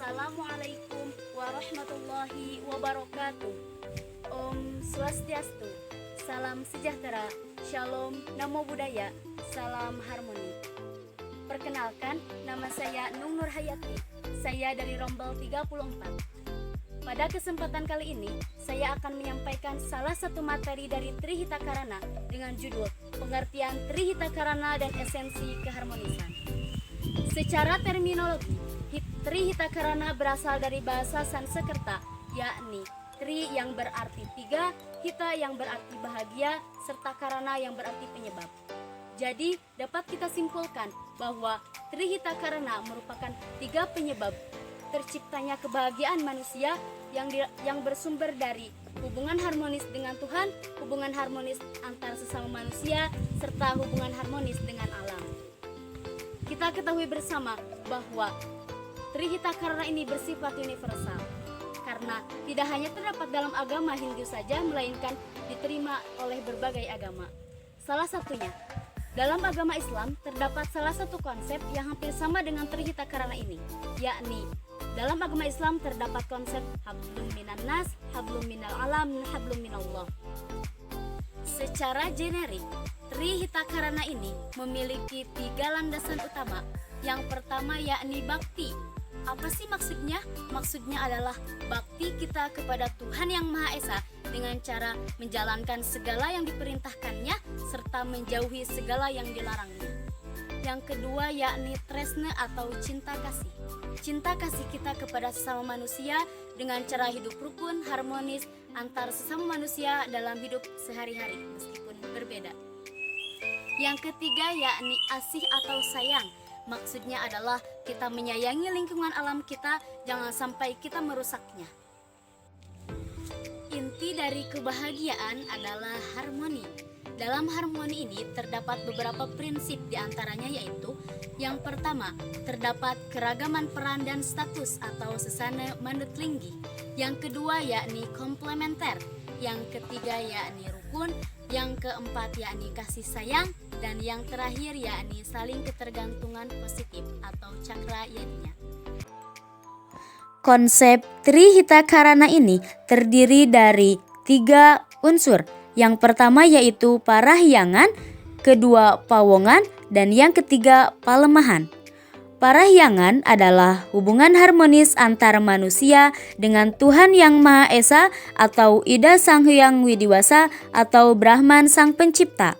Assalamualaikum warahmatullahi wabarakatuh. Om Swastiastu, salam sejahtera, shalom, namo buddhaya, salam harmoni. Perkenalkan, nama saya Nung Nur Hayati, saya dari Rombel 34. Pada kesempatan kali ini, saya akan menyampaikan salah satu materi dari Trihitakarana dengan judul Pengertian Trihitakarana dan Esensi Keharmonisan. Secara terminologi, Trihitakarana berasal dari bahasa Sanskerta, yakni Tri yang berarti tiga, Hita yang berarti bahagia, serta Karana yang berarti penyebab. Jadi, dapat kita simpulkan bahwa Trihitakarana merupakan tiga penyebab terciptanya kebahagiaan manusia yang bersumber dari hubungan harmonis dengan Tuhan, hubungan harmonis antar sesama manusia, serta hubungan harmonis dengan alam. Kita ketahui bersama bahwa Trihitakarana ini bersifat universal, karena tidak hanya terdapat dalam agama Hindu saja, melainkan diterima oleh berbagai agama. Salah satunya, dalam agama Islam terdapat salah satu konsep yang hampir sama dengan Trihitakarana ini, yakni dalam agama Islam terdapat konsep hablum minan nas, hablum minal alam, hablum minallah. Secara generik, Trihitakarana ini memiliki tiga landasan utama. Yang pertama yakni bakti. Apa sih maksudnya? Maksudnya adalah bakti kita kepada Tuhan Yang Maha Esa dengan cara menjalankan segala yang diperintahkannya serta menjauhi segala yang dilarangnya. Yang kedua yakni tresna atau cinta kasih. Cinta kasih kita kepada sesama manusia dengan cara hidup rukun, harmonis antar sesama manusia dalam hidup sehari-hari meskipun berbeda. Yang ketiga yakni asih atau sayang. Maksudnya adalah kita menyayangi lingkungan alam kita, jangan sampai kita merusaknya. Inti dari kebahagiaan adalah harmoni. Dalam harmoni ini terdapat beberapa prinsip diantaranya yaitu: yang pertama, terdapat keragaman peran dan status atau sesana manut linggi. Yang kedua yakni komplementer. Yang ketiga yakni rukun. Yang keempat yakni kasih sayang. Dan yang terakhir yakni saling ketergantungan positif atau cakra yadinya. Konsep Trihitakarana ini terdiri dari tiga unsur. Yang pertama yaitu parahyangan, kedua pawongan, dan yang ketiga palemahan. Parahyangan adalah hubungan harmonis antar manusia dengan Tuhan Yang Maha Esa atau Ida Sang Hyang Widiwasa atau Brahman Sang Pencipta.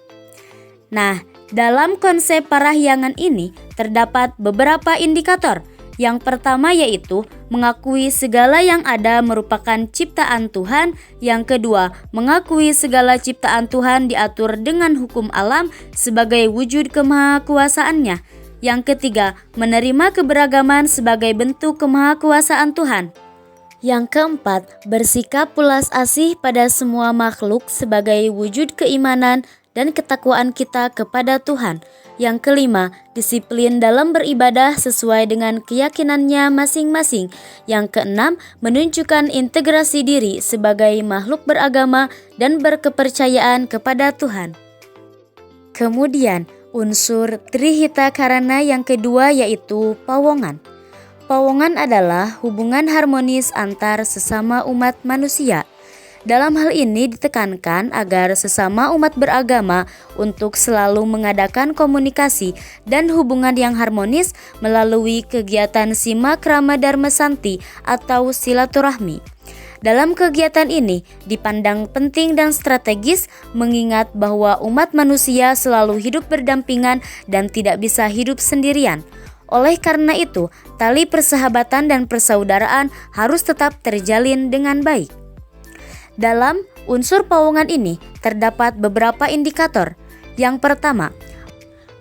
Nah, dalam konsep parahyangan ini terdapat beberapa indikator. Yang pertama yaitu mengakui segala yang ada merupakan ciptaan Tuhan. Yang kedua, mengakui segala ciptaan Tuhan diatur dengan hukum alam sebagai wujud kemahakuasaannya. Yang ketiga, menerima keberagaman sebagai bentuk kemahakuasaan Tuhan. Yang keempat, bersikap pulas asih pada semua makhluk sebagai wujud keimanan dan ketakwaan kita kepada Tuhan. Yang kelima, disiplin dalam beribadah sesuai dengan keyakinannya masing-masing. Yang keenam, menunjukkan integrasi diri sebagai makhluk beragama dan berkepercayaan kepada Tuhan. Kemudian, unsur Trihitakarana yang kedua yaitu pawongan. Pawongan adalah hubungan harmonis antar sesama umat manusia. Dalam hal ini ditekankan agar sesama umat beragama untuk selalu mengadakan komunikasi dan hubungan yang harmonis melalui kegiatan Sima Krama Dharma Santi atau silaturahmi. Dalam kegiatan ini dipandang penting dan strategis mengingat bahwa umat manusia selalu hidup berdampingan dan tidak bisa hidup sendirian. Oleh karena itu, tali persahabatan dan persaudaraan harus tetap terjalin dengan baik. Dalam unsur pawongan ini terdapat beberapa indikator. Yang pertama,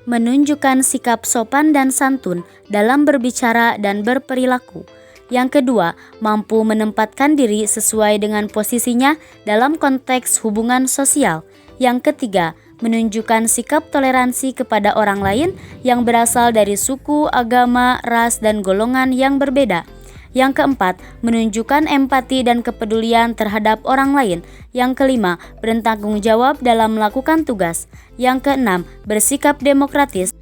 menunjukkan sikap sopan dan santun dalam berbicara dan berperilaku. Yang kedua, mampu menempatkan diri sesuai dengan posisinya dalam konteks hubungan sosial. Yang ketiga, menunjukkan sikap toleransi kepada orang lain yang berasal dari suku, agama, ras, dan golongan yang berbeda. Yang keempat, menunjukkan empati dan kepedulian terhadap orang lain. Yang kelima, bertanggung jawab dalam melakukan tugas. Yang keenam, bersikap demokratis.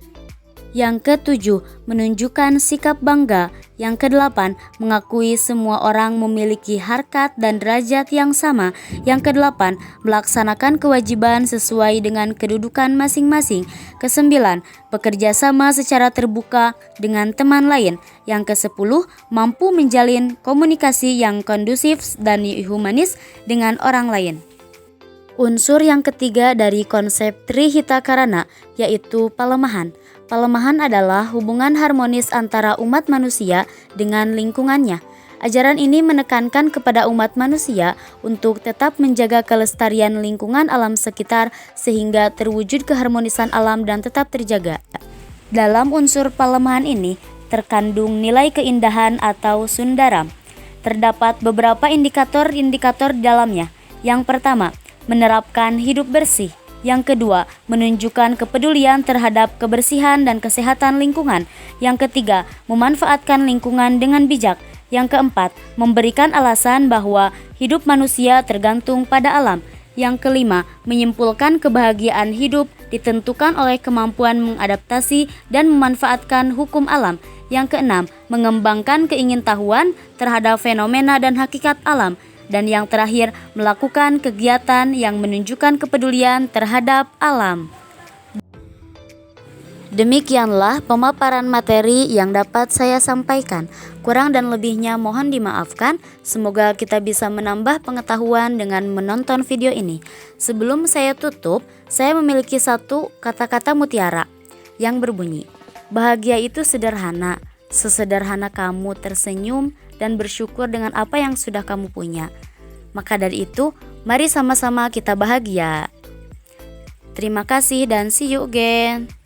Yang ketujuh, menunjukkan sikap bangga Yang kedelapan, mengakui semua orang memiliki harkat dan derajat yang sama. Yang kedelapan, melaksanakan kewajiban sesuai dengan kedudukan masing-masing. Kesembilan, bekerja sama secara terbuka dengan teman lain. Yang kesepuluh, mampu menjalin komunikasi yang kondusif dan humanis dengan orang lain. Unsur yang ketiga dari konsep Trihitakarana yaitu palemahan. Palemahan adalah hubungan harmonis antara umat manusia dengan lingkungannya. Ajaran ini menekankan kepada umat manusia untuk tetap menjaga kelestarian lingkungan alam sekitar sehingga terwujud keharmonisan alam dan tetap terjaga. Dalam unsur palemahan ini terkandung nilai keindahan atau sundaram. Terdapat beberapa indikator-indikator di dalamnya. Yang pertama, menerapkan hidup bersih. Yang kedua, menunjukkan kepedulian terhadap kebersihan dan kesehatan lingkungan. Yang ketiga, memanfaatkan lingkungan dengan bijak. Yang keempat, memberikan alasan bahwa hidup manusia tergantung pada alam. Yang kelima, menyimpulkan kebahagiaan hidup ditentukan oleh kemampuan mengadaptasi dan memanfaatkan hukum alam. Yang keenam, mengembangkan keingintahuan terhadap fenomena dan hakikat alam. Dan yang terakhir, melakukan kegiatan yang menunjukkan kepedulian terhadap alam. Demikianlah pemaparan materi yang dapat saya sampaikan. Kurang dan lebihnya mohon dimaafkan. Semoga kita bisa menambah pengetahuan dengan menonton video ini. Sebelum saya tutup, saya memiliki satu kata-kata mutiara yang berbunyi, bahagia itu sederhana, sesederhana kamu tersenyum dan bersyukur dengan apa yang sudah kamu punya. Maka dari itu, mari sama-sama kita bahagia. Terima kasih dan see you again.